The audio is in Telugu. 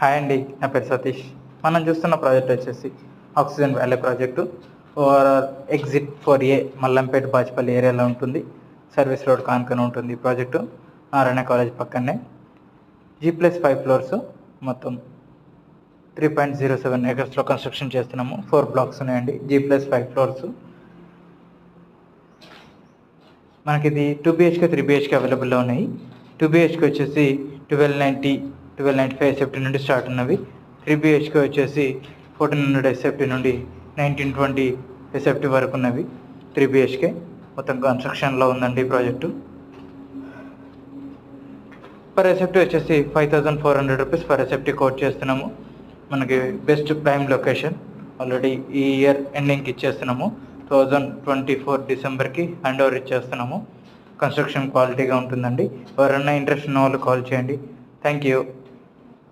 హాయ్ అండి, నా పేరు సతీష్. మనం చూస్తున్న ప్రాజెక్ట్ వచ్చేసి oxygen valley project. Overall exit 4A Mallampet Bachupally ఏరియాలో ఉంటుంది. సర్వీస్ రోడ్ కానుకొని ఉంటుంది ఈ ప్రాజెక్టు. నారాయణ కాలేజ్ పక్కనే. G+5 ఫ్లోర్స్, మొత్తం 3.07 acresలో కన్స్ట్రక్షన్ చేస్తున్నాము. 4 బ్లాక్స్ ఉన్నాయండి. G+5 floors. మనకి ఇది 2 BHK 3 BHK అవైలబుల్లో ఉన్నాయి. 2 BHK వచ్చేసి 1295 SFT నుండి స్టార్ట్ ఉన్నవి. 3 BHK వచ్చేసి 1400 SFT నుండి 1920 SFT వరకు ఉన్నవి. 3 BHK మొత్తం కన్స్ట్రక్షన్లో ఉందండి ప్రాజెక్టు. పర్ SFT వచ్చేసి 5400 రూపీస్ పర్ SFT కోట్ చేస్తున్నాము. మనకి బెస్ట్ ప్రైమ్ లొకేషన్. ఆల్రెడీ ఈ ఇయర్ ఎండింగ్కి ఇచ్చేస్తున్నాము. 2024 డిసెంబర్కి హ్యాండ్ ఓవర్ ఇచ్చేస్తున్నాము. కన్స్ట్రక్షన్ క్వాలిటీగా ఉంటుందండి. ఎవరైనా ఇంట్రెస్ట్ ఉన్న వాళ్ళు కాల్ చేయండి. Thank you.